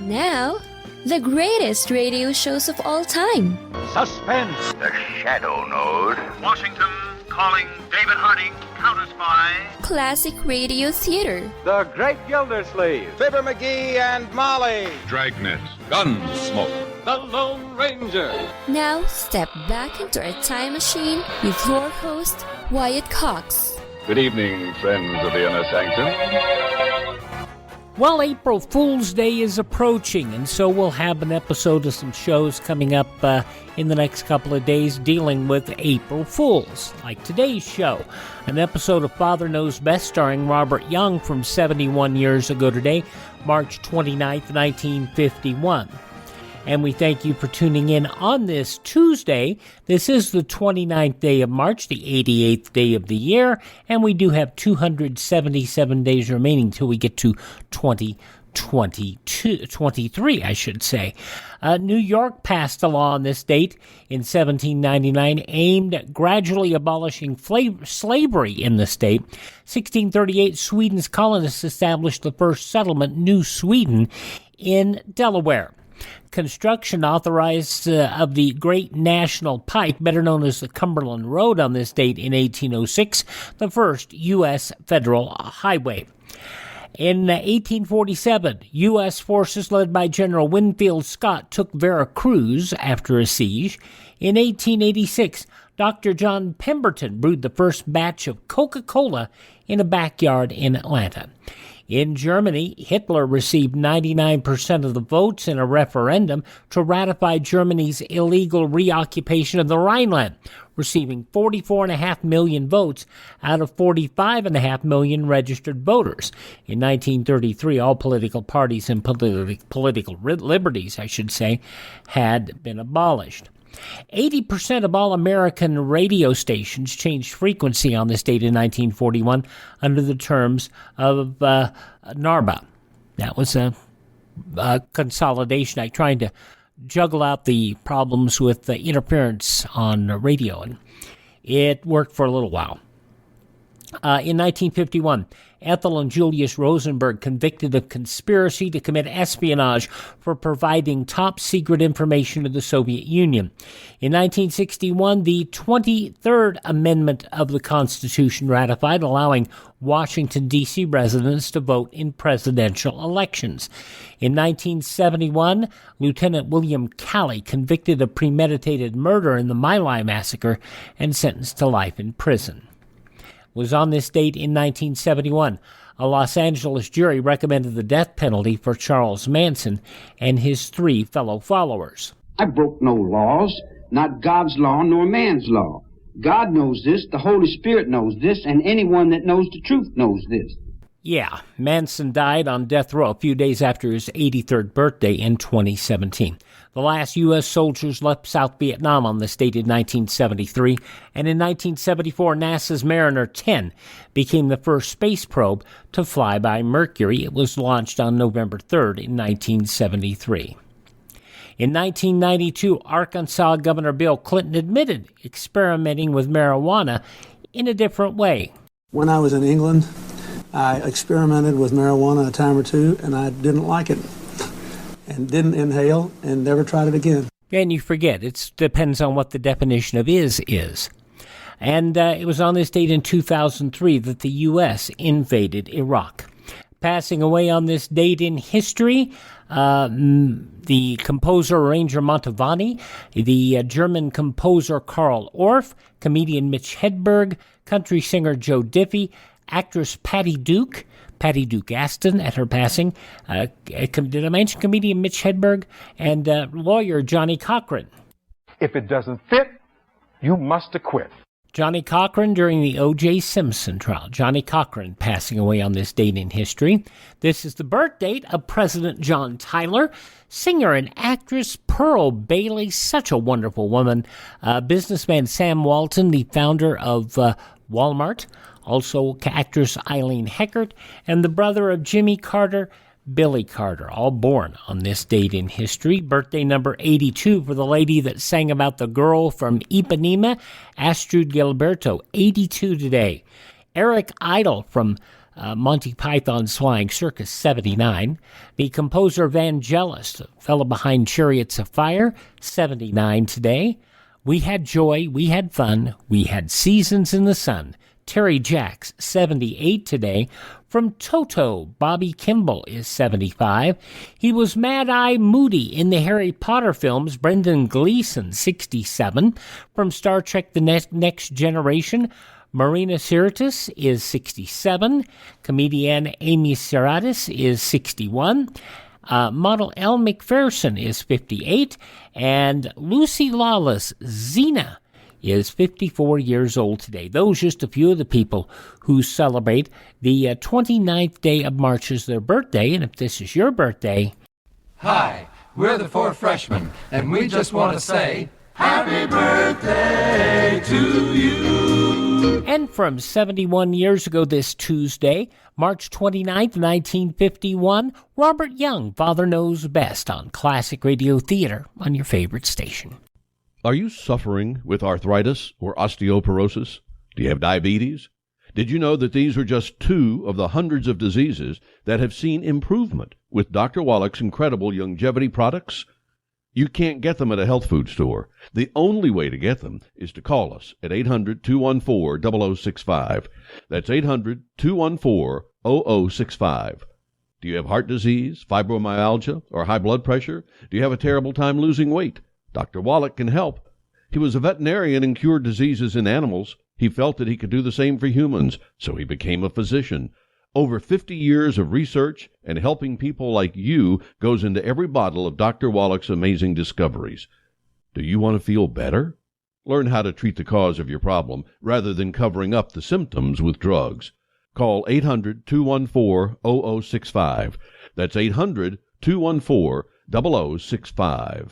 Now, the greatest radio shows of all time. Suspense. The Shadow Node. Washington calling David Harding, Counter-Spy. Classic radio theater. The Great Gildersleeve. Fibber McGee and Molly. Dragnet. Gunsmoke. The Lone Ranger. Now, step back into our time machine with your host, Wyatt Cox. Good evening, friends of the Inner Sanctum. Well, April Fool's Day is approaching, and so we'll have an episode of some shows coming up in the next couple of days dealing with April Fools, like today's show, an episode of Father Knows Best starring Robert Young from 71 years ago today, March 29th, 1951. And we thank you for tuning in on this Tuesday. This is the 29th day of March, the 88th day of the year, and we do have 277 days remaining till we get to 2023, I should say. New York passed a law on this date in 1799 aimed at gradually abolishing slavery in the state. 1638, Sweden's colonists established the first settlement, New Sweden, in Delaware. Construction authorized of the Great National Pike, better known as the Cumberland Road, on this date in 1806, the first U.S. federal highway. In 1847, U.S. forces led by General Winfield Scott took Veracruz after a siege. In 1886, Dr. John Pemberton brewed the first batch of Coca-Cola in a backyard in Atlanta. In Germany, Hitler received 99% of the votes in a referendum to ratify Germany's illegal reoccupation of the Rhineland, receiving 44.5 million votes out of 45.5 million registered voters. In 1933, all political parties and political liberties, had been abolished. 80% of all American radio stations changed frequency on this date in 1941 under the terms of NARBA. That was a consolidation act trying to juggle out the problems with the interference on radio, and it worked for a little while. In 1951, Ethel and Julius Rosenberg convicted of conspiracy to commit espionage for providing top-secret information to the Soviet Union. In 1961, the 23rd Amendment of the Constitution ratified, allowing Washington, D.C. residents to vote in presidential elections. In 1971, Lieutenant William Calley convicted of premeditated murder in the My Lai massacre and sentenced to life in prison. Was on this date in 1971, a Los Angeles jury recommended the death penalty for Charles Manson and his 3 fellow followers. I broke no laws, not God's law nor man's law. God knows this, the Holy Spirit knows this, and anyone that knows the truth knows this. Yeah, Manson died on death row a few days after his 83rd birthday in 2017. The last U.S. soldiers left South Vietnam on this date in 1973, and in 1974, NASA's Mariner 10 became the first space probe to fly by Mercury. It was launched on November 3rd in 1973. In 1992, Arkansas Governor Bill Clinton admitted experimenting with marijuana in a different way. When I was in England, I experimented with marijuana a time or two, and I didn't like it, and didn't inhale, and never tried it again. And you forget, it depends on what the definition of is. And it was on this date in 2003 that the U.S. invaded Iraq. Passing away on this date in history, the composer-arranger Mantovani, the German composer Karl Orff, comedian Mitch Hedberg, country singer Joe Diffie, actress Patty Duke Aston at her passing. Did I mention comedian Mitch Hedberg? And lawyer Johnny Cochran. If it doesn't fit, you must acquit. Johnny Cochran during the O.J. Simpson trial. Johnny Cochran passing away on this date in history. This is the birth date of President John Tyler, singer and actress Pearl Bailey, such a wonderful woman. Businessman Sam Walton, the founder of Walmart. Also actress Eileen Heckert, and the brother of Jimmy Carter, Billy Carter, all born on this date in history. Birthday number 82 for the lady that sang about the girl from Ipanema, Astrid Gilberto, 82 today. Eric Idle from Monty Python's Flying Circus, 79. The composer Vangelis, the fellow behind Chariots of Fire, 79 today. We had joy, we had fun, we had seasons in the sun. Terry Jacks, 78 today. From Toto, Bobby Kimball is 75. He was Mad-Eye Moody in the Harry Potter films. Brendan Gleeson, 67. From Star Trek The Next Generation, Marina Sirtis is 67. Comedian Amy Seratis is 61. Model Elle Macpherson is 58. And Lucy Lawless, Xena, is 54 years old today. Those just a few of the people who celebrate the 29th day of March as their birthday. And if this is your birthday... Hi, we're the 4 freshmen, and we just want to say, Happy birthday to you! And from 71 years ago this Tuesday, March 29th, 1951, Robert Young, Father Knows Best, on Classic Radio Theater on your favorite station. Are you suffering with arthritis or osteoporosis? Do you have diabetes? Did you know that these are just 2 of the hundreds of diseases that have seen improvement with Dr. Wallach's incredible longevity products? You can't get them at a health food store. The only way to get them is to call us at 800-214-0065. That's 800-214-0065. Do you have heart disease, fibromyalgia, or high blood pressure? Do you have a terrible time losing weight? Dr. Wallach can help. He was a veterinarian and cured diseases in animals. He felt that he could do the same for humans, so he became a physician. Over 50 years of research and helping people like you goes into every bottle of Dr. Wallach's amazing discoveries. Do you want to feel better? Learn how to treat the cause of your problem rather than covering up the symptoms with drugs. Call 800-214-0065. That's 800-214-0065.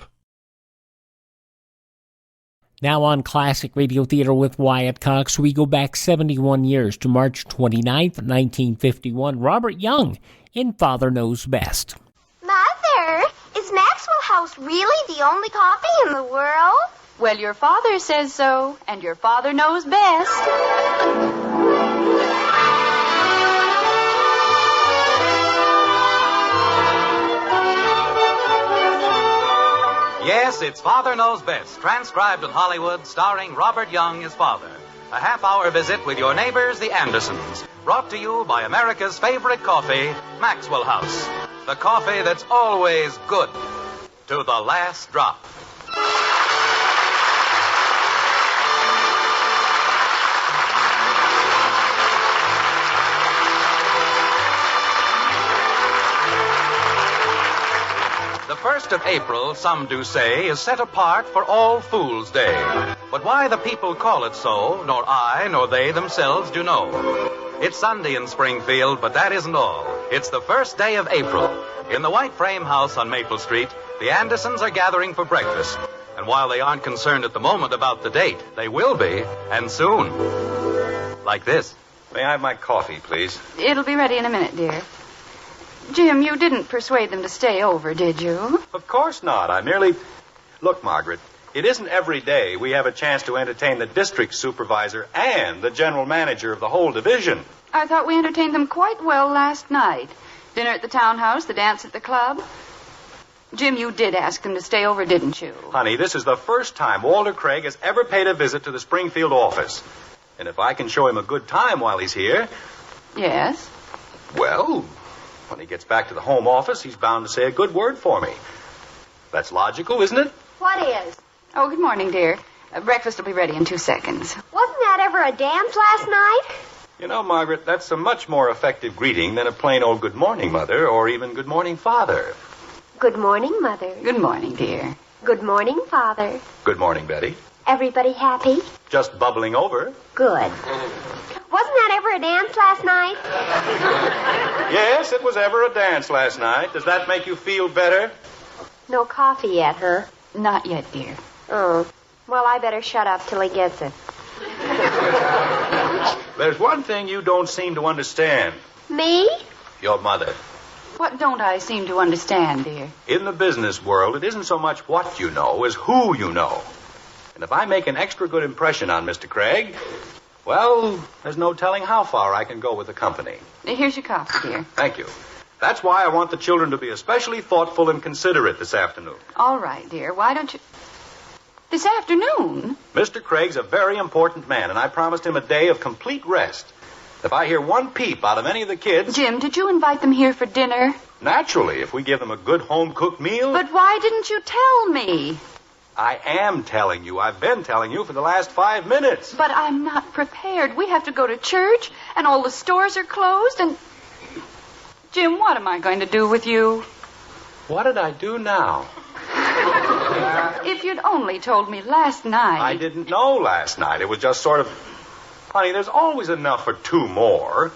Now on Classic Radio Theater with Wyatt Cox, we go back 71 years to March 29th, 1951. Robert Young in Father Knows Best. Mother, is Maxwell House really the only coffee in the world? Well, your father says so, and your father knows best. Yes, it's Father Knows Best, transcribed in Hollywood, starring Robert Young as father. A half-hour visit with your neighbors, the Andersons. Brought to you by America's favorite coffee, Maxwell House. The coffee that's always good, to the last drop. The 1st of April, some do say, is set apart for All Fools' Day. But why the people call it so, nor I, nor they themselves do know. It's Sunday in Springfield, but that isn't all. It's the first day of April. In the White Frame House on Maple Street, the Andersons are gathering for breakfast. And while they aren't concerned at the moment about the date, they will be, and soon. Like this. May I have my coffee, please? It'll be ready in a minute, dear. Jim, you didn't persuade them to stay over, did you? Of course not. I merely... Look, Margaret, it isn't every day we have a chance to entertain the district supervisor and the general manager of the whole division. I thought we entertained them quite well last night. Dinner at the townhouse, the dance at the club. Jim, you did ask them to stay over, didn't you? Honey, this is the first time Walter Craig has ever paid a visit to the Springfield office. And if I can show him a good time while he's here... Yes? Well... when he gets back to the home office, he's bound to say a good word for me. That's logical, isn't it? What is? Oh, good morning, dear. Breakfast will be ready in 2 seconds. Wasn't that ever a dance last night? You know, Margaret, that's a much more effective greeting than a plain old good morning, Mother, or even good morning, Father. Good morning, Mother. Good morning, dear. Good morning, Father. Good morning, Betty. Everybody happy? Just bubbling over. Good. Wasn't that ever a dance last night? Yes, it was ever a dance last night. Does that make you feel better? No coffee yet, huh? Not yet, dear. Oh. Well, I better shut up till he gets it. There's one thing you don't seem to understand. Me? Your mother. What don't I seem to understand, dear? In the business world, it isn't so much what you know as who you know. And if I make an extra good impression on Mr. Craig, Well, there's no telling how far I can go with the company. Here's your coffee, dear. Thank you. That's why I want the children to be especially thoughtful and considerate this afternoon. All right, dear. Why don't you... This afternoon? Mr. Craig's a very important man, and I promised him a day of complete rest. If I hear one peep out of any of the kids... Jim, did you invite them here for dinner? Naturally, if we give them a good home-cooked meal... But why didn't you tell me? I am telling you. I've been telling you for the last 5 minutes. But I'm not prepared. We have to go to church, and all the stores are closed, and... Jim, what am I going to do with you? What did I do now? If you'd only told me last night... I didn't know last night. It was just sort of... Honey, there's always enough for 2 more.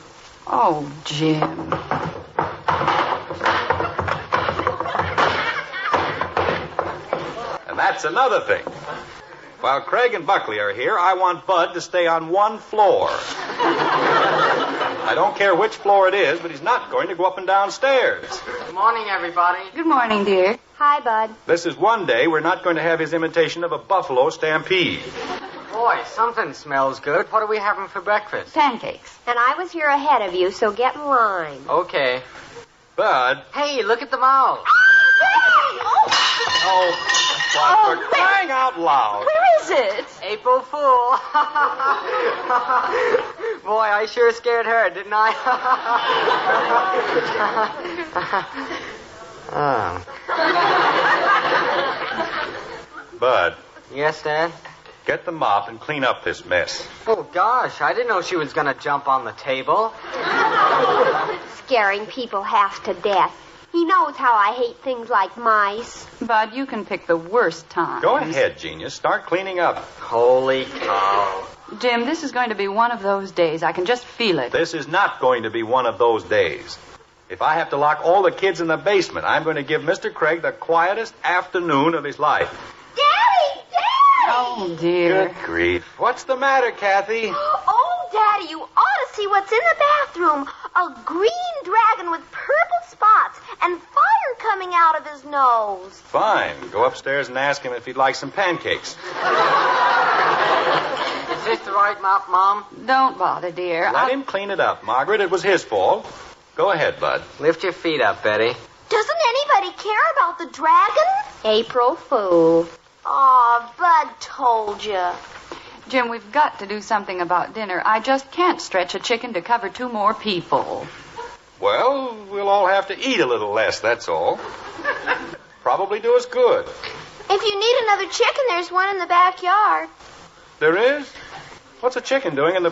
Oh, Jim. And that's another thing. While Craig and Buckley are here, I want Bud to stay on one floor. I don't care which floor it is, but he's not going to go up and down stairs. Good morning, everybody. Good morning, dear. Hi, Bud. This is one day we're not going to have his imitation of a buffalo stampede. Boy, something smells good. What are we having for breakfast? Pancakes. And I was here ahead of you, so get in line. Okay. Bud. Hey, look at the mouse. Oh, for crying out loud. Where is it? April Fool. Boy, I sure scared her, didn't I? Oh. Bud. Yes, Dad? Get the mop and clean up this mess. Oh, gosh, I didn't know she was going to jump on the table. Scaring people half to death. He knows how I hate things like mice. Bud, you can pick the worst time. Go ahead, genius. Start cleaning up. Holy cow. Jim, this is going to be one of those days. I can just feel it. This is not going to be one of those days. If I have to lock all the kids in the basement, I'm going to give Mr. Craig the quietest afternoon of his life. Daddy! Daddy! Oh, dear. Good grief. What's the matter, Kathy? Oh, Daddy, you ought to see what's in the bathroom. A green dragon with purple spots and fire coming out of his nose. Fine. Go upstairs and ask him if he'd like some pancakes. Is this the right mop, Mom? Don't bother, dear. Let him clean it up, Margaret. It was his fault. Go ahead, Bud. Lift your feet up, Betty. Doesn't anybody care about the dragon? April Fool. Aw, Bud told you. Jim, we've got to do something about dinner. I just can't stretch a chicken to cover 2 more people. Well, we'll all have to eat a little less, that's all. Probably do us good. If you need another chicken, there's one in the backyard. There is? What's a chicken doing in the...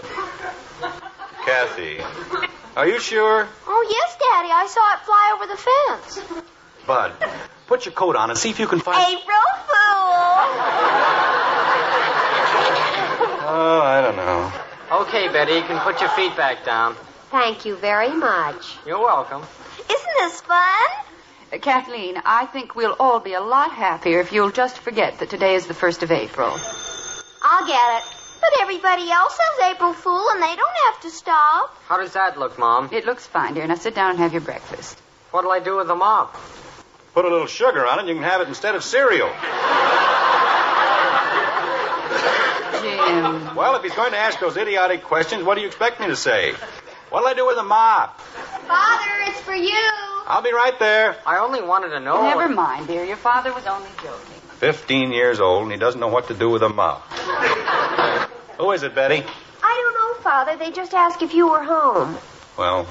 Kathy, are you sure? Oh, yes, Daddy. I saw it fly over the fence. Bud, put your coat on and see if you can find... April Fool! Oh, I don't know. Okay, Betty, you can put your feet back down. Thank you very much. You're welcome. Isn't this fun? Kathleen, I think we'll all be a lot happier if you'll just forget that today is the 1st of April. I'll get it. But everybody else says April Fool, and they don't have to stop. How does that look, Mom? It looks fine, dear. Now sit down and have your breakfast. What'll I do with the mop? Put a little sugar on it, and you can have it instead of cereal. Jim. Well, if he's going to ask those idiotic questions, what do you expect me to say? What'll I do with the mop? Father, it's for you. I'll be right there. I only wanted to know... Never mind, dear. Your father was only joking. 15 years old, and he doesn't know what to do with a mop. Who is it, Betty? I don't know, Father. They just asked if you were home. Well,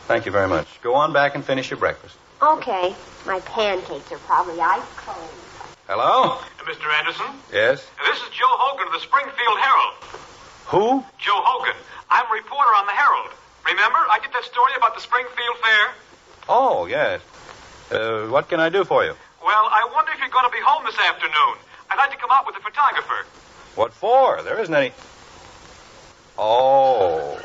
thank you very much. Go on back and finish your breakfast. Okay. My pancakes are probably ice cold. Hello? Mr. Anderson? Yes? This is Joe Hogan of the Springfield Herald. Who? Joe Hogan. I'm a reporter on the Herald. Remember, I did that story about the Springfield Fair? Oh, yes. What can I do for you? Well, I wonder if you're going to be home this afternoon. I'd like to come out with a photographer. What for? There isn't any... Oh.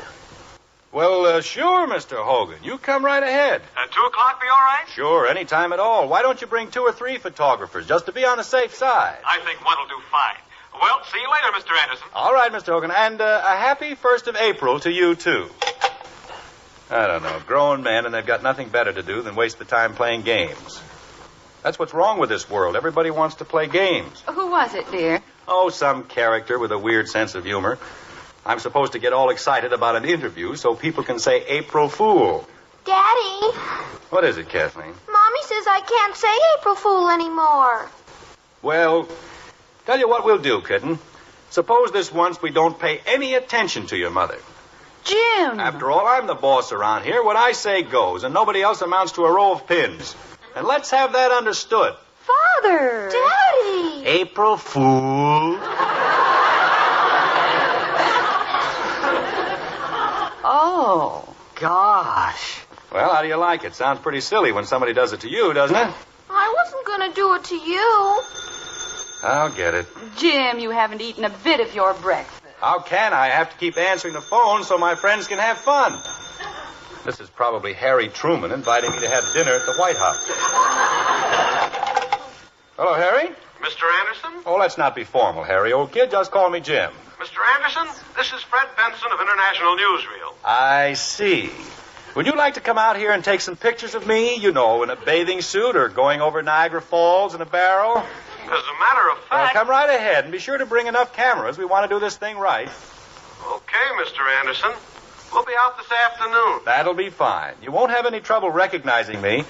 Well, sure, Mr. Hogan. You come right ahead. 2 o'clock be all right? Sure, any time at all. Why don't you bring 2 or 3 photographers, just to be on the safe side? I think one will do fine. Well, see you later, Mr. Anderson. All right, Mr. Hogan. And a happy 1st of April to you, too. I don't know. Grown men, and they've got nothing better to do than waste the time playing games. That's what's wrong with this world. Everybody wants to play games. Who was it, dear? Oh, some character with a weird sense of humor. I'm supposed to get all excited about an interview so people can say April Fool. Daddy, What is it, Kathleen? Mommy says I can't say April Fool anymore. Well, tell you what we'll do, kitten. Suppose this once we don't pay any attention to your mother. Jim! After all, I'm the boss around here. What I say goes, and nobody else amounts to a row of pins. And let's have that understood. Father! Daddy! April Fool. Oh, gosh. Well, how do you like it? Sounds pretty silly when somebody does it to you, doesn't it? I wasn't going to do it to you. I'll get it. Jim, you haven't eaten a bit of your breakfast. How can I? I have to keep answering the phone so my friends can have fun. This is probably Harry Truman inviting me to have dinner at the White House. Hello, Harry? Mr. Anderson? Oh, let's not be formal, Harry. Old kid, just call me Jim. Mr. Anderson, this is Fred Benson of International Newsreel. I see. Would you like to come out here and take some pictures of me, you know, in a bathing suit or going over Niagara Falls in a barrel? As a matter of fact... Well, come right ahead and be sure to bring enough cameras. We want to do this thing right. Okay, Mr. Anderson. We'll be out this afternoon. That'll be fine. You won't have any trouble recognizing me.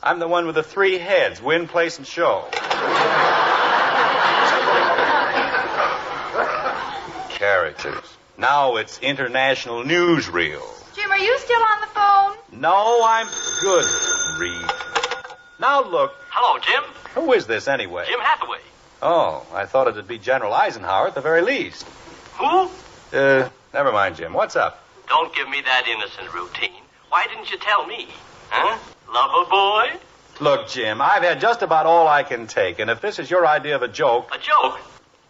I'm the one with the 3 heads, win, place, and show. Characters. Now it's International Newsreel. Jim, are you still on the phone? No, I'm good, Reed. Now look. Hello, Jim. Who is this anyway? Jim Hathaway. Oh, I thought it'd be General Eisenhower at the very least. Who? Never mind, Jim. What's up? Don't give me that innocent routine. Why didn't you tell me? Huh? Lover boy? Look, Jim, I've had just about all I can take, and if this is your idea of a joke... A joke?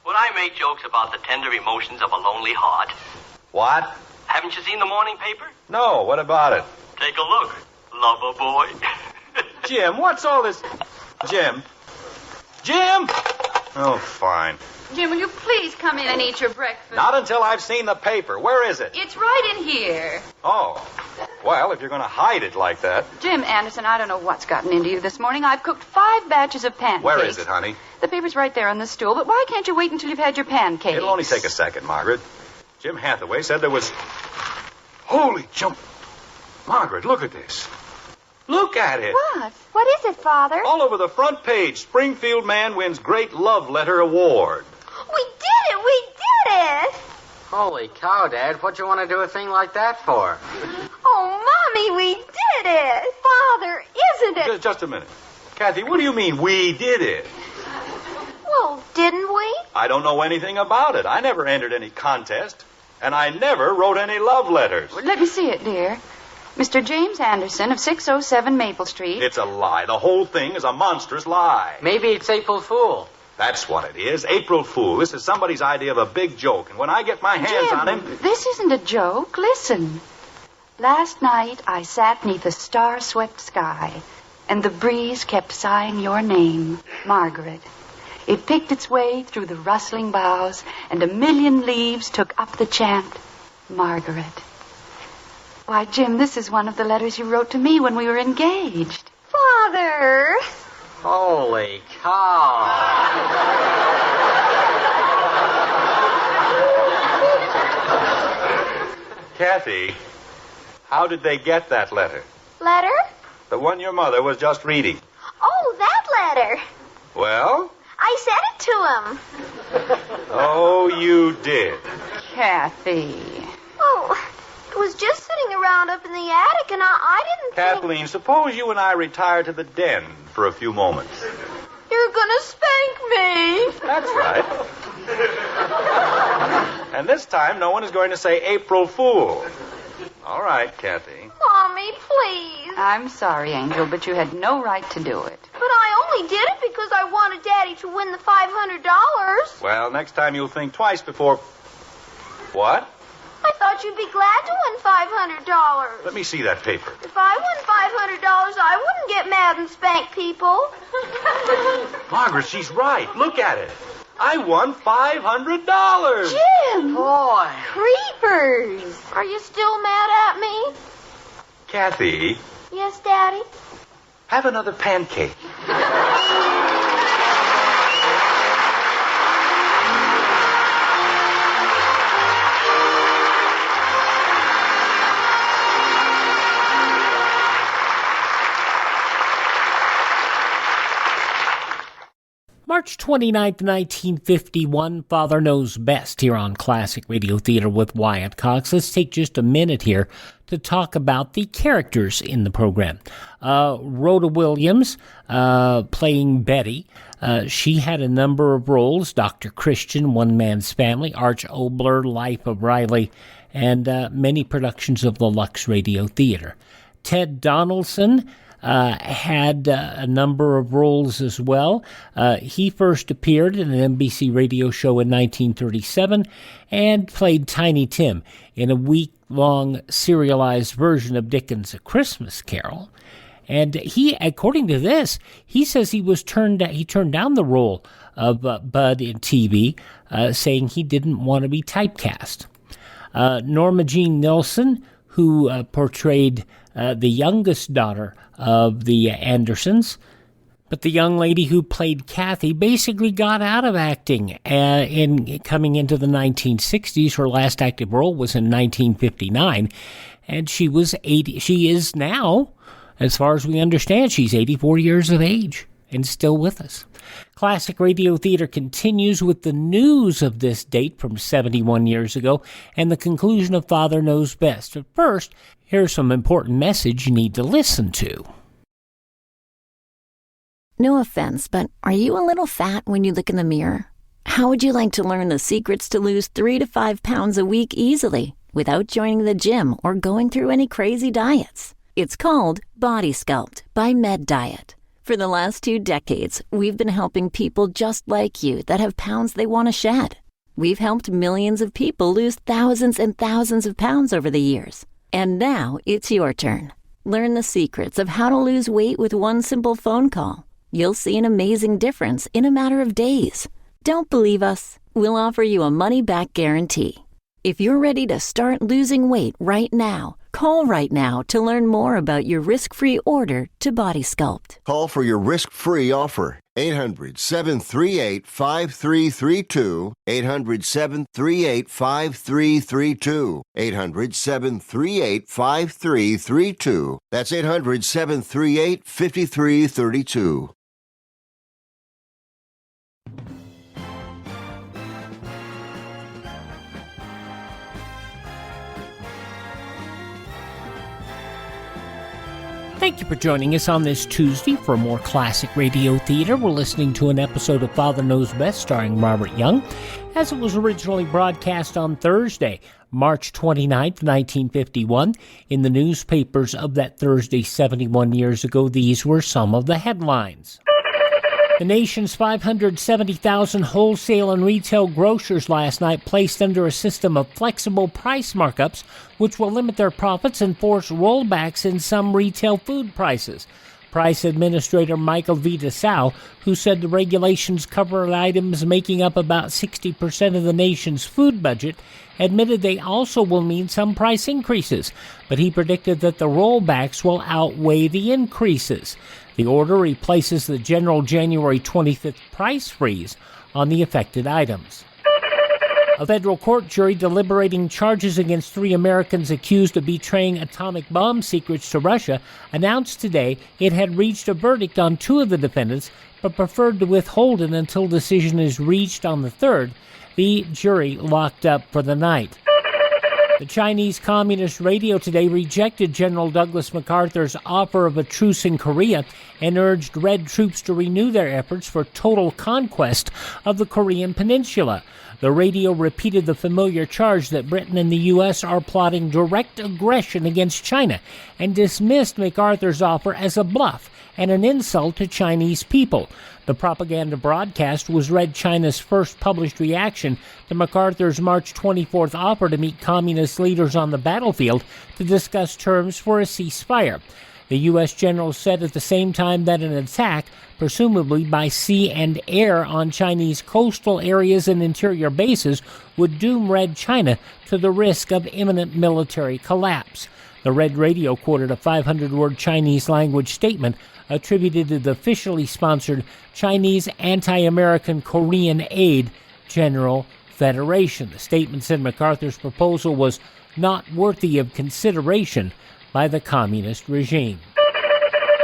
Would I make jokes about the tender emotions of a lonely heart? What? Haven't you seen the morning paper? No, what about it? Take a look, lover boy. Jim, what's all this... Jim? Jim! Oh, fine. Jim, will you please come in and eat your breakfast? Not until I've seen the paper. Where is it? It's right in here. Oh. Well, if you're going to hide it like that... Jim Anderson, I don't know what's gotten into you this morning. I've cooked 5 batches of pancakes. Where is it, honey? The paper's right there on the stool, but why can't you wait until you've had your pancakes? It'll only take a second, Margaret. Jim Hathaway said there was... Holy jump... Margaret, look at this. Look at it. What? What is it, Father? All over the front page, Springfield man wins Great Love Letter Award. We did it! We did it! Holy cow, Dad. What'd you want to do a thing like that for? Oh, Mommy, we did it! Father, isn't it? Just a minute. Kathy, what do you mean, we did it? Well, didn't we? I don't know anything about it. I never entered any contest, and I never wrote any love letters. Let me see it, dear. Mr. James Anderson of 607 Maple Street. It's a lie. The whole thing is a monstrous lie. Maybe it's April Fool. That's what it is. April Fool. This is somebody's idea of a big joke, and when I get my hands Jim, on him... This isn't a joke. Listen. Last night I sat neath a star-swept sky, and the breeze kept sighing your name, Margaret. It picked its way through the rustling boughs, and a million leaves took up the chant, Margaret. Why, Jim, this is one of the letters you wrote to me when we were engaged. Father! Holy cow. Kathy, how did they get that letter? Letter? The one your mother was just reading. Oh, that letter. Well? I sent it to him. Oh, you did. Kathy. Oh, it was just sitting around up in the attic, and I didn't Kathleen, suppose you and I retire to the den for a few moments. You're gonna spank me. That's right. And this time, no one is going to say April Fool. All right, Kathy. Mommy, please. I'm sorry, Angel, but you had no right to do it. But I only did it because I wanted Daddy to win the $500. Well, next time you'll think twice before... What? I thought you'd be glad to win $500. Let me see that paper. If I won $500, I wouldn't get mad and spank people. Margaret, she's right. Look at it. I won $500. Jim! Boy. Creepers! Are you still mad at me? Kathy. Yes, Daddy? Have another pancake. March 29th, 1951, Father Knows Best here on Classic Radio Theater with Wyatt Cox. Let's take just a minute here to talk about the characters in the program. Rhoda Williams playing Betty. She had a number of roles: Dr. Christian, One Man's Family, Arch Obler, Life of Riley, and many productions of the Lux Radio Theater. Ted Donaldson had a number of roles as well. He first appeared in an NBC radio show in 1937 and played Tiny Tim in a week-long serialized version of Dickens' A Christmas Carol. And he, according to this, he says he turned down the role of Bud in TV, saying he didn't want to be typecast. Norma Jean Nilsson, who portrayed the youngest daughter of the Andersons, but the young lady who played Kathy basically got out of acting in coming into the 1960s. Her last active role was in 1959, and she was 80. She is now, as far as we understand, she's 84 years of age and still with us. Classic Radio Theater continues with the news of this date from 71 years ago and the conclusion of Father Knows Best. But first, here's some important message you need to listen to. No offense, but are you a little fat when you look in the mirror? How would you like to learn the secrets to lose 3 to 5 pounds a week easily without joining the gym or going through any crazy diets? It's called Body Sculpt by Med Diet. For the last 2 decades, we've been helping people just like you that have pounds they want to shed. We've helped millions of people lose thousands and thousands of pounds over the years. And now it's your turn. Learn the secrets of how to lose weight with one simple phone call. You'll see an amazing difference in a matter of days. Don't believe us? We'll offer you a money-back guarantee. If you're ready to start losing weight right now, call right now to learn more about your risk-free order to Body Sculpt. Call for your risk-free offer. 800-738-5332. 800-738-5332. 800-738-5332. That's 800-738-5332. Thank you for joining us on this Tuesday for more Classic Radio Theater. We're listening to an episode of Father Knows Best starring Robert Young, as it was originally broadcast on Thursday, March 29th, 1951. In the newspapers of that Thursday 71 years ago, these were some of the headlines. The nation's 570,000 wholesale and retail grocers last night placed under a system of flexible price markups, which will limit their profits and force rollbacks in some retail food prices. Price Administrator Michael V. DeSau, who said the regulations cover items making up about 60% of the nation's food budget, admitted they also will mean some price increases, but he predicted that the rollbacks will outweigh the increases. The order replaces the general January 25th price freeze on the affected items. A federal court jury deliberating charges against 3 Americans accused of betraying atomic bomb secrets to Russia announced today it had reached a verdict on 2 of the defendants, but preferred to withhold it until decision is reached on the 3rd. The jury locked up for the night. The Chinese Communist Radio today rejected General Douglas MacArthur's offer of a truce in Korea and urged Red troops to renew their efforts for total conquest of the Korean peninsula. The radio repeated the familiar charge that Britain and the U.S. are plotting direct aggression against China and dismissed MacArthur's offer as a bluff and an insult to Chinese people. The propaganda broadcast was Red China's first published reaction to MacArthur's March 24th offer to meet communist leaders on the battlefield to discuss terms for a ceasefire. The U.S. general said at the same time that an attack, presumably by sea and air on Chinese coastal areas and interior bases, would doom Red China to the risk of imminent military collapse. The Red Radio quoted a 500-word Chinese-language statement attributed to the officially sponsored Chinese Anti-American Korean Aid General Federation. The statement said MacArthur's proposal was not worthy of consideration by the communist regime.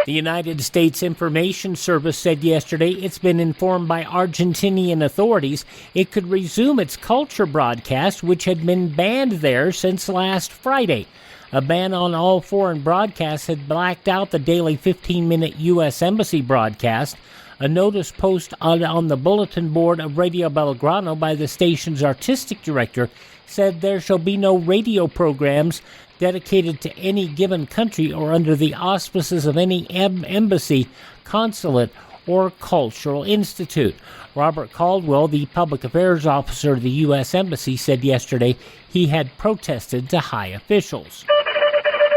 The United States Information Service said yesterday it's been informed by Argentinian authorities it could resume its culture broadcast, which had been banned there since last Friday. A ban on all foreign broadcasts had blacked out the daily 15-minute U.S. Embassy broadcast. A notice post on the bulletin board of Radio Belgrano by the station's artistic director said there shall be no radio programs dedicated to any given country or under the auspices of any embassy, consulate, or cultural institute. Robert Caldwell, the public affairs officer of the U.S. Embassy, said yesterday he had protested to high officials.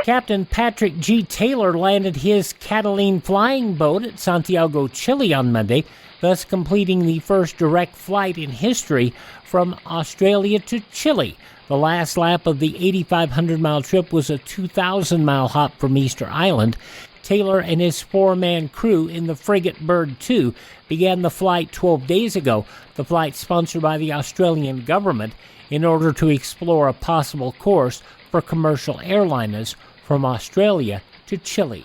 Captain Patrick G. Taylor landed his Catalina flying boat at Santiago, Chile on Monday, thus completing the first direct flight in history from Australia to Chile. The last lap of the 8,500-mile trip was a 2,000-mile hop from Easter Island. Taylor and his four-man crew in the frigate Bird 2 began the flight 12 days ago, the flight sponsored by the Australian government, in order to explore a possible course for commercial airliners from Australia to Chile.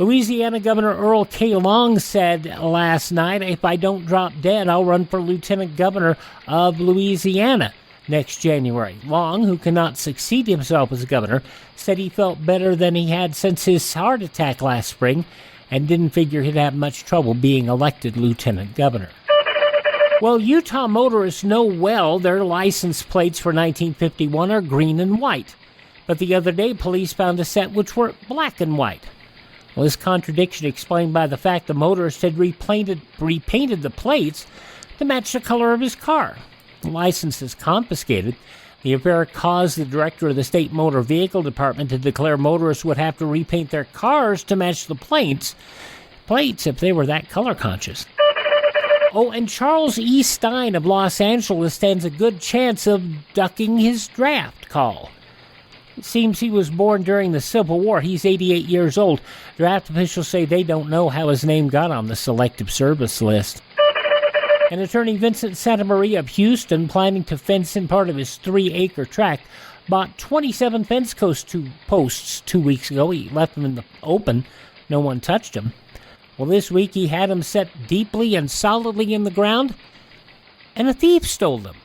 Louisiana Governor Earl K. Long said last night, "If I don't drop dead, I'll run for Lieutenant Governor of Louisiana next January." Long, who cannot succeed himself as governor, said he felt better than he had since his heart attack last spring and didn't figure he'd have much trouble being elected lieutenant governor. Well, Utah motorists know well their license plates for 1951 are green and white. But the other day, police found a set which were black and white. Well, this contradiction explained by the fact the motorist had repainted the plates to match the color of his car. The license is confiscated. The affair caused the director of the state motor vehicle department to declare motorists would have to repaint their cars to match the plates if they were that color conscious. Oh, and Charles E. Stein of Los Angeles stands a good chance of ducking his draft call. It seems he was born during the Civil War. He's 88 years old. Draft officials say they don't know how his name got on the selective service list. And attorney Vincent Santamaria of Houston, planning to fence in part of his 3-acre tract, bought 27 fence posts 2 weeks ago. He left them in the open. No one touched them. Well, this week he had them set deeply and solidly in the ground, and a thief stole them.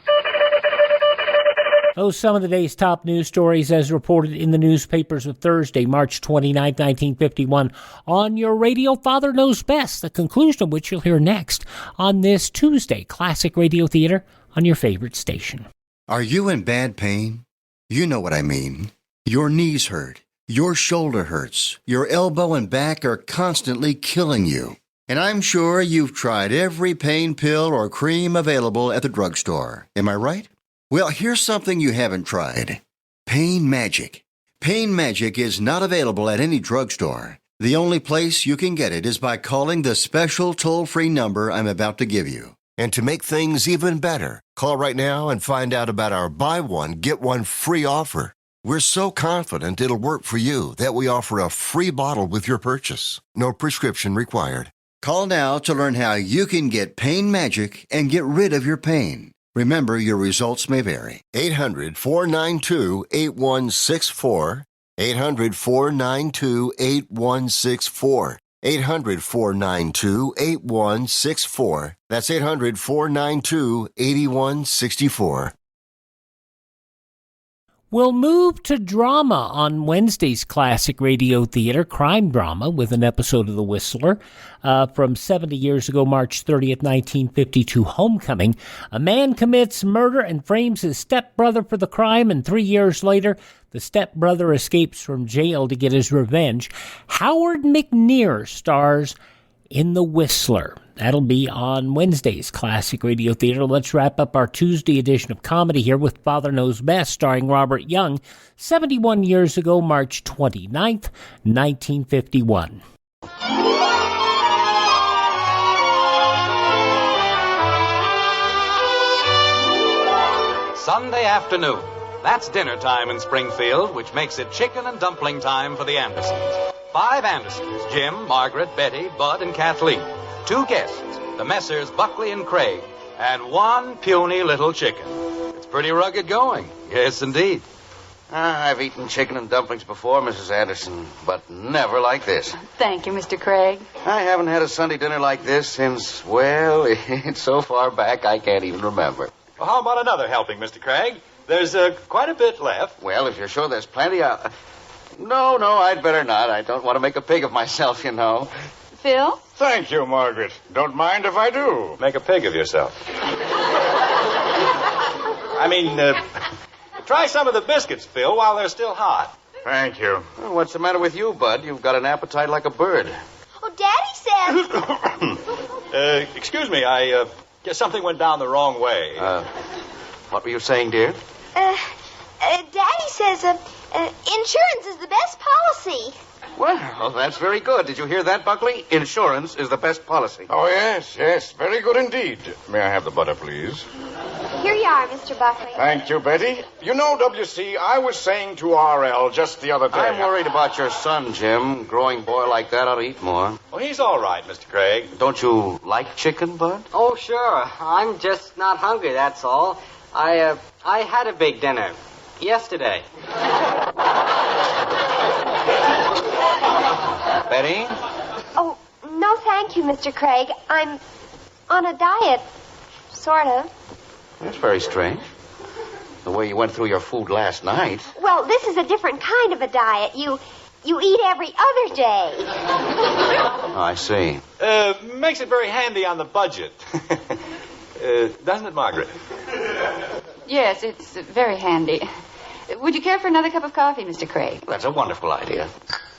Those some of the day's top news stories as reported in the newspapers of Thursday, March 29, 1951. On your radio, Father Knows Best, the conclusion of which you'll hear next on this Tuesday, Classic Radio Theater on your favorite station. Are you in bad pain? You know what I mean. Your knees hurt. Your shoulder hurts. Your elbow and back are constantly killing you. And I'm sure you've tried every pain pill or cream available at the drugstore. Am I right? Well, here's something you haven't tried. Pain Magic. Pain Magic is not available at any drugstore. The only place you can get it is by calling the special toll-free number I'm about to give you. And to make things even better, call right now and find out about our buy one, get one free offer. We're so confident it'll work for you that we offer a free bottle with your purchase. No prescription required. Call now to learn how you can get Pain Magic and get rid of your pain. Remember, your results may vary. 800-492-8164. 800-492-8164. 800-492-8164. That's 800-492-8164. We'll move to drama on Wednesday's Classic Radio Theater, crime drama, with an episode of The Whistler from 70 years ago, March 30th, 1952, Homecoming. A man commits murder and frames his stepbrother for the crime, and 3 years later, the stepbrother escapes from jail to get his revenge. Howard McNear stars in The Whistler. That'll be on Wednesday's Classic Radio Theater. Let's wrap up our Tuesday edition of comedy here with Father Knows Best, starring Robert Young, 71 years ago, March 29th, 1951. Sunday afternoon. That's dinner time in Springfield, which makes it chicken and dumpling time for the Andersons. 5 Andersons, Jim, Margaret, Betty, Bud, and Kathleen. 2 guests, the Messrs. Buckley and Craig, and 1 puny little chicken. It's pretty rugged going. Yes, indeed. I've eaten chicken and dumplings before, Mrs. Anderson, but never like this. Thank you, Mr. Craig. I haven't had a Sunday dinner like this since, well, it's so far back I can't even remember. Well, how about another helping, Mr. Craig? There's quite a bit left. Well, if you're sure there's plenty, No, I'd better not. I don't want to make a pig of myself, you know. Phil? Thank you, Margaret. Don't mind if I do. Make a pig of yourself. I mean, try some of the biscuits, Phil, while they're still hot. Thank you. Well, what's the matter with you, Bud? You've got an appetite like a bird. Oh, Daddy says... Excuse me, I guess something went down the wrong way. What were you saying, dear? Daddy says insurance is the best policy. Well, that's very good. Did you hear that, Buckley? Insurance is the best policy. Oh, yes. Very good indeed. May I have the butter, please? Here you are, Mr. Buckley. Thank you, Betty. You know, W.C., I was saying to R.L. just the other day... I'm worried about your son, Jim. Growing boy like that ought to eat more. Well, he's all right, Mr. Craig. Don't you like chicken, Bud? Oh, sure. I'm just not hungry, that's all. I had a big dinner yesterday. Betty? Oh, no thank you, Mr. Craig. I'm on a diet, sort of. That's very strange. The way you went through your food last night. Well, this is a different kind of a diet. You eat every other day. Oh, I see. Makes it very handy on the budget. Doesn't it, Margaret? Yes, it's very handy. Would you care for another cup of coffee, Mr. Craig? That's a wonderful idea.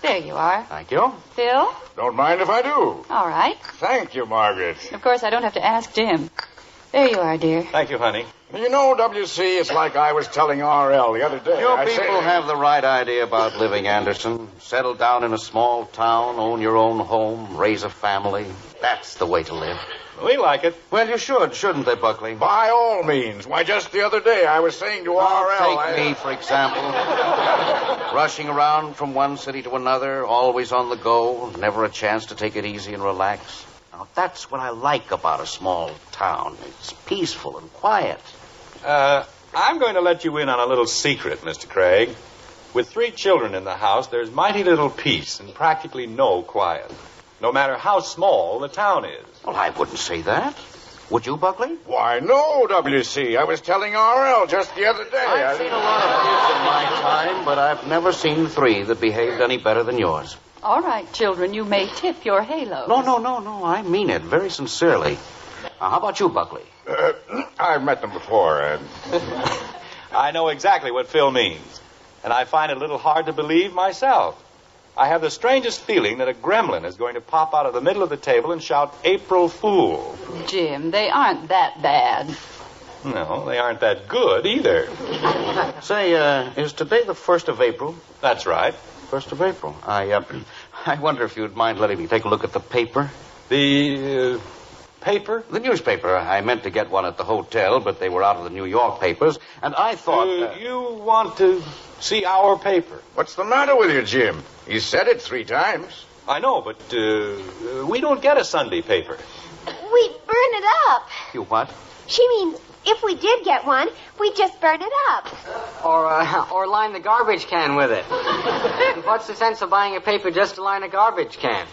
There you are. Thank you. Phil? Don't mind if I do. All right. Thank you, Margaret. Of course, I don't have to ask Jim. There you are, dear. Thank you, honey. You know, W.C., it's like I was telling R.L. the other day. You people have the right idea about living, Anderson. Settle down in a small town, own your own home, raise a family. That's the way to live. We like it. Well, you should, shouldn't they, Buckley? By all means. Why, just the other day I was saying to R.L. Take me, for example. Rushing around from one city to another, always on the go, never a chance to take it easy and relax. Now, that's what I like about a small town. It's peaceful and quiet. I'm going to let you in on a little secret, Mr. Craig. With 3 children in the house, there's mighty little peace and practically no quiet. No matter how small the town is. Well, I wouldn't say that. Would you, Buckley? Why, no, W.C. I was telling R.L. just the other day. I've seen a lot of kids in my time, but I've never seen 3 that behaved any better than yours. All right, children, you may tip your halos. No. I mean it very sincerely. How about you, Buckley? I've met them before. I know exactly what Phil means. And I find it a little hard to believe myself. I have the strangest feeling that a gremlin is going to pop out of the middle of the table and shout, April Fool. Jim, they aren't that bad. No, they aren't that good either. Say, is today the 1st of April? That's right. 1st of April. I wonder if you'd mind letting me take a look at the paper. The, paper? The newspaper. I meant to get one at the hotel, but they were out of the New York papers, and I thought... You want to see our paper? What's the matter with you, Jim? You said it 3 times. I know, but we don't get a Sunday paper. We burn it up. You what? She means if we did get one, we'd just burn it up. Or line the garbage can with it. What's the sense of buying a paper just to line a garbage can?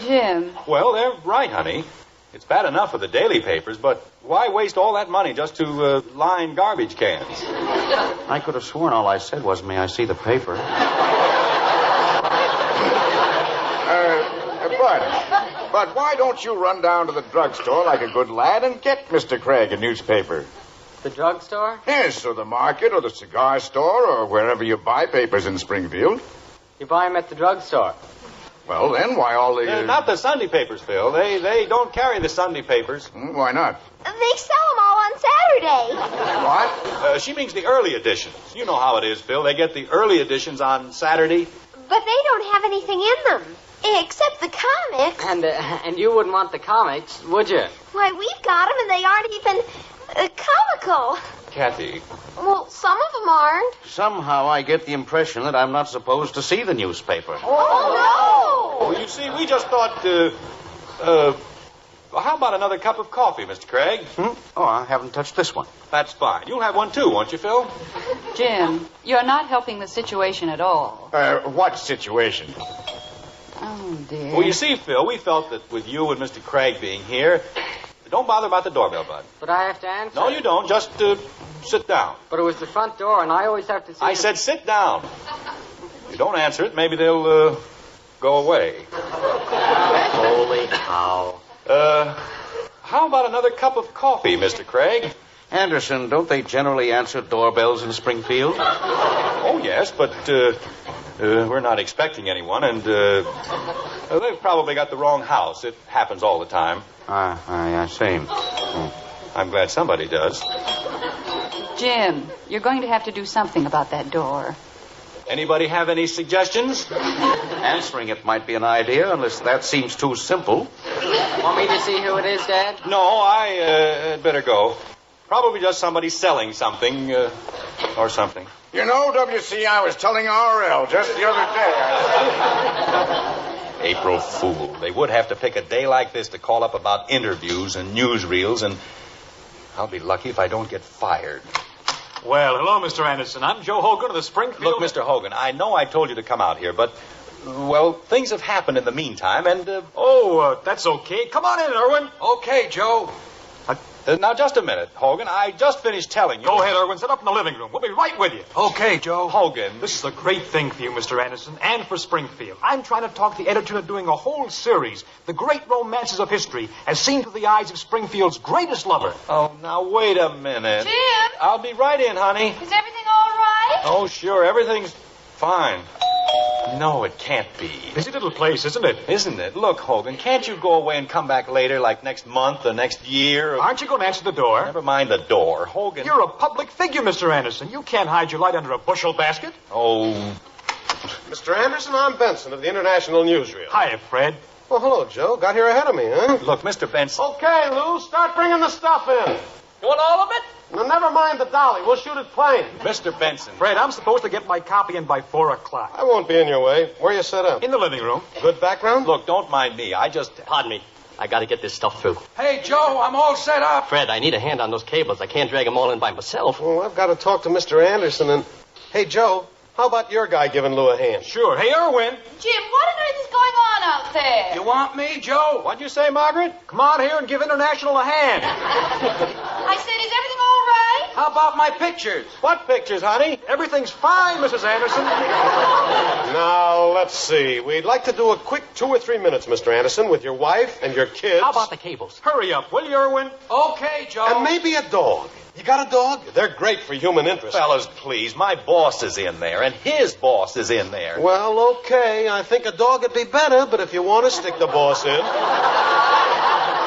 Jim. Well, they're right, honey. It's bad enough for the daily papers, but why waste all that money just to line garbage cans? I could have sworn all I said was, may I see the paper? But why don't you run down to the drugstore like a good lad and get Mr. Craig a newspaper? The drugstore? Yes, or the market, or the cigar store, or wherever you buy papers in Springfield. You buy them at the drugstore. Well, then, why all the... Not the Sunday papers, Phil. They don't carry the Sunday papers. Why not? They sell them all on Saturday. What? She means the early editions. You know how it is, Phil. They get the early editions on Saturday. But they don't have anything in them. Except the comics. And you wouldn't want the comics, would you? Why, we've got them and they aren't even comical. Kathy. Well, some of them aren't. Somehow I get the impression that I'm not supposed to see the newspaper. Oh, no! Well, you see, we just thought, how about another cup of coffee, Mr. Craig? Oh, I haven't touched this one. That's fine. You'll have one too, won't you, Phil? Jim, you're not helping the situation at all. What situation? Oh, dear. Well, you see, Phil, we felt that with you and Mr. Craig being here, don't bother about the doorbell, Bud. But I have to answer. No, you don't. Just sit down. But it was the front door, and I always have to see... I said sit down. If you don't answer it, maybe they'll go away. Holy cow. How about another cup of coffee, Mr. Craig? Anderson, don't they generally answer doorbells in Springfield? Oh, yes, but we're not expecting anyone, and they've probably got the wrong house. It happens all the time. I see. I'm glad somebody does. Jim, you're going to have to do something about that door. Anybody have any suggestions? Answering it might be an idea, unless that seems too simple. Want me to see who it is, Dad? No, I better go. Probably just somebody selling something, or something. You know, W.C., I was telling R.L. just the other day. April Fool. They would have to pick a day like this to call up about interviews and newsreels, and I'll be lucky if I don't get fired. Well, hello, Mr. Anderson. I'm Joe Hogan of the Springfield... Look, Mr. Hogan, I know I told you to come out here, but, well, things have happened in the meantime, and... that's okay. Come on in, Irwin. Okay, Joe. Now, just a minute, Hogan. I just finished telling you... Go ahead, Irwin. Sit up in the living room. We'll be right with you. Okay, Joe. Hogan. This is a great thing for you, Mr. Anderson, and for Springfield. I'm trying to talk the editor into doing a whole series, The Great Romances of History, as seen through the eyes of Springfield's greatest lover. Oh, now, wait a minute. Jim? I'll be right in, honey. Is everything all right? Oh, sure. Everything's fine. No, it can't be. Busy little place, isn't it? Isn't it? Look, Hogan, can't you go away and come back later, like next month or next year? Aren't you going to answer the door? Never mind the door. Hogan... You're a public figure, Mr. Anderson. You can't hide your light under a bushel basket. Oh... Mr. Anderson, I'm Benson of the International Newsreel. Hiya, Fred. Well, hello, Joe. Got here ahead of me, huh? Look, Mr. Benson... Okay, Lou, start bringing the stuff in. You want all of it? Now, never mind the dolly. We'll shoot it plain. Mr. Benson. Fred, I'm supposed to get my copy in by 4 o'clock. I won't be in your way. Where you set up? In the living room. Good background? Look, don't mind me. I just... Pardon me. I got to get this stuff through. Hey, Joe, I'm all set up. Fred, I need a hand on those cables. I can't drag them all in by myself. Well, I've got to talk to Mr. Anderson and... Hey, Joe, how about your guy giving Lou a hand? Sure. Hey, Irwin. Jim, what on earth is going on out there? You want me, Joe? What'd you say, Margaret? Come on here and give International a hand. I said, is everything all right? How about my pictures? What pictures, honey? Everything's fine, Mrs. Anderson. Now, let's see. We'd like to do a quick 2 or 3 minutes, Mr. Anderson, with your wife and your kids. How about the cables? Hurry up, will you, Irwin? Okay, Joe. And maybe a dog. You got a dog? They're great for human interest. Fellas, please. My boss is in there, and his boss is in there. Well, okay. I think a dog would be better, but if you want to stick the boss in...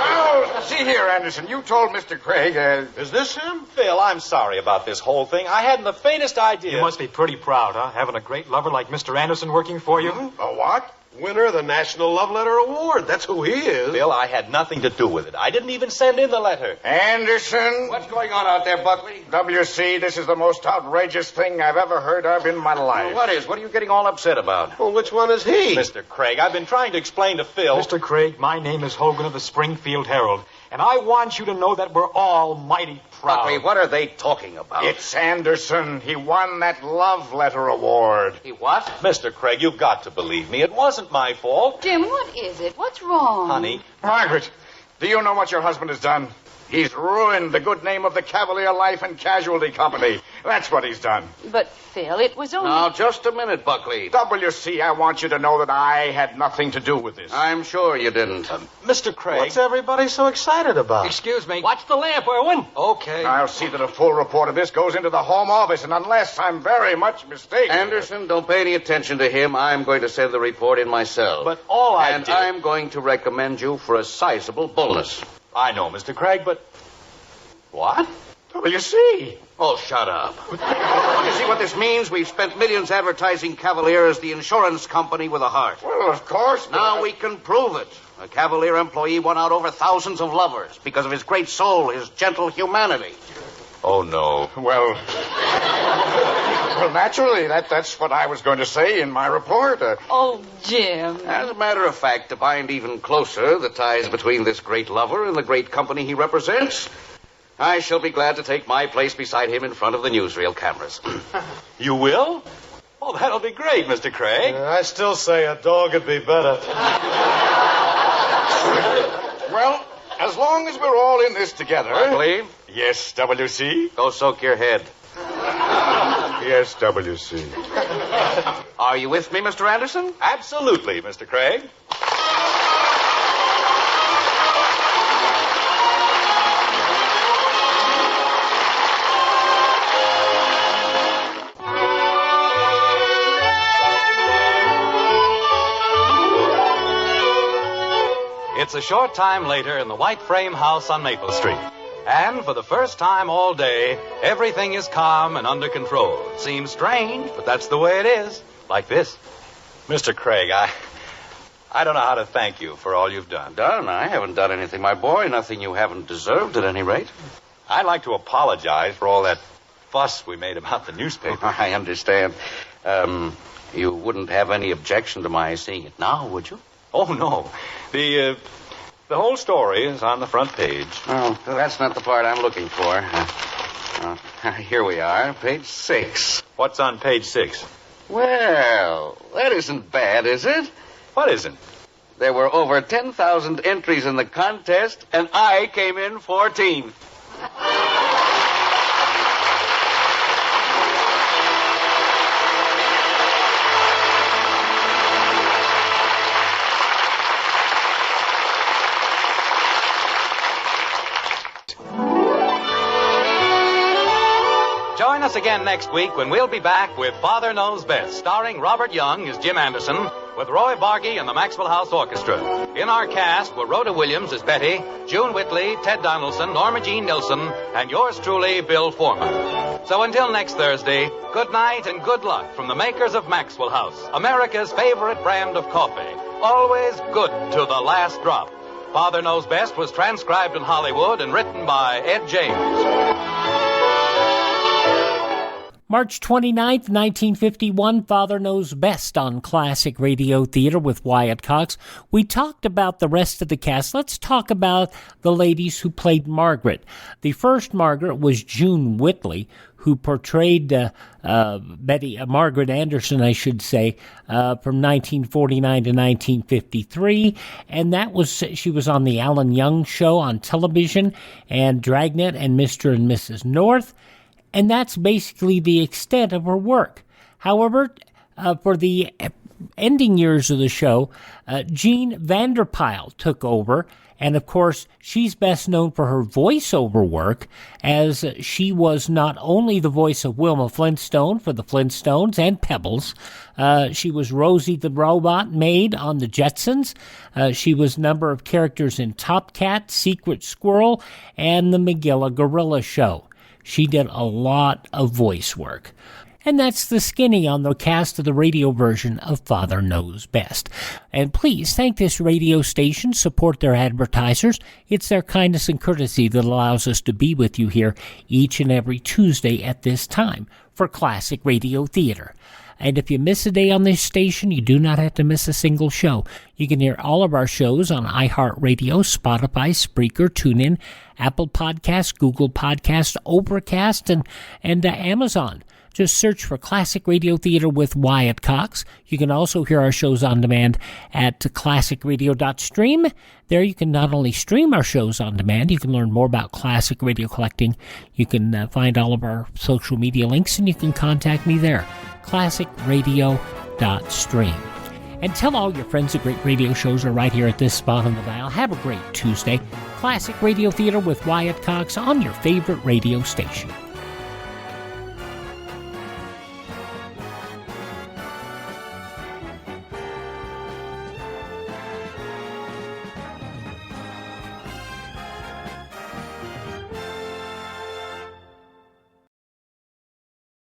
Well, see here, Anderson. You told Mr. Craig, Is this him? Phil, I'm sorry about this whole thing. I hadn't the faintest idea. You must be pretty proud, huh? Having a great lover like Mr. Anderson working for you. A what? Winner of the National Love Letter Award. That's who he is. Phil, I had nothing to do with it. I didn't even send in the letter. Anderson. What's going on out there, Buckley? W.C., this is the most outrageous thing I've ever heard of in my life. What is? What are you getting all upset about? Well, which one is he? Mr. Craig, I've been trying to explain to Phil. Mr. Craig, my name is Hogan of the Springfield Herald, and I want you to know that we're all mighty proud. Buckley, what are they talking about? It's Anderson. He won that Love Letter Award. He what? Mr. Craig, you've got to believe me. It wasn't my fault. Jim, what is it? What's wrong? Honey. Margaret, do you know what your husband has done? He's ruined the good name of the Cavalier Life and Casualty Company. That's what he's done. But, Phil, it was only... Now, just a minute, Buckley. W.C., I want you to know that I had nothing to do with this. I'm sure you didn't. Mr. Craig. What's everybody so excited about? Excuse me. Watch the lamp, Irwin. Okay. I'll see that a full report of this goes into the Home Office, and unless I'm very much mistaken... Anderson, don't pay any attention to him. I'm going to send the report in myself. But all I And did... I'm going to recommend you for a sizable bonus. I know, Mr. Craig, but... What? W.C. Oh, shut up. You see what this means? We've spent millions advertising Cavalier as the insurance company with a heart. Well, of course. Now we can prove it. A Cavalier employee won out over thousands of lovers because of his great soul, his gentle humanity. Oh, no. Well, naturally, that's what I was going to say in my report. Oh, Jim. As a matter of fact, to bind even closer the ties between this great lover and the great company he represents, I shall be glad to take my place beside him in front of the newsreel cameras. You will? Oh, that'll be great, Mr. Craig. I still say a dog would be better. Well, as long as we're all in this together... Berkeley? Yes, W.C.? Go soak your head. Yes, W.C. Are you with me, Mr. Anderson? Absolutely, Mr. Craig. It's a short time later in the white frame house on Maple Street. And for the first time all day, everything is calm and under control. It seems strange, but that's the way it is. Like this. Mr. Craig, I don't know how to thank you for all you've done. Done? I haven't done anything, my boy. Nothing you haven't deserved, at any rate. I'd like to apologize for all that fuss we made about the newspaper. I understand. You wouldn't have any objection to my seeing it now, would you? Oh, no. The whole story is on the front page. Oh, that's not the part I'm looking for. Here we are, page 6. What's on page 6? Well, that isn't bad, is it? What isn't? There were over 10,000 entries in the contest, and I came in 14. Join us again next week when we'll be back with Father Knows Best, starring Robert Young as Jim Anderson, with Roy Bargy and the Maxwell House Orchestra. In our cast were Rhoda Williams as Betty, June Whitley, Ted Donaldson, Norma Jean Nilsson, and yours truly, Bill Foreman. So until next Thursday, good night and good luck from the makers of Maxwell House, America's favorite brand of coffee. Always good to the last drop. Father Knows Best was transcribed in Hollywood and written by Ed James. March 29th, 1951, Father Knows Best on Classic Radio Theater with Wyatt Cox. We talked about the rest of the cast. Let's talk about the ladies who played Margaret. The first Margaret was June Whitley, who portrayed Margaret Anderson, I should say, from 1949 to 1953. And she was on the Alan Young Show on television, and Dragnet and Mr. and Mrs. North. And that's basically the extent of her work. However, for the ending years of the show, Jean Vanderpyle took over. And, of course, she's best known for her voiceover work, as she was not only the voice of Wilma Flintstone for the Flintstones and Pebbles. She was Rosie the Robot Maid on the Jetsons. She was a number of characters in Top Cat, Secret Squirrel, and the Magilla Gorilla Show. She did a lot of voice work. And that's the skinny on the cast of the radio version of Father Knows Best. And please thank this radio station, support their advertisers. It's their kindness and courtesy that allows us to be with you here each and every Tuesday at this time for Classic Radio Theater. And if you miss a day on this station, you do not have to miss a single show. You can hear all of our shows on iHeartRadio, Spotify, Spreaker, TuneIn, Apple Podcasts, Google Podcasts, Overcast, and Amazon. Just search for Classic Radio Theater with Wyatt Cox. You can also hear our shows on demand at classicradio.stream. There you can not only stream our shows on demand, you can learn more about classic radio collecting. You can find all of our social media links, and you can contact me there. classicradio.stream. And tell all your friends that great radio shows are right here at this spot on the dial. Have a great Tuesday. Classic Radio Theater with Wyatt Cox on your favorite radio station.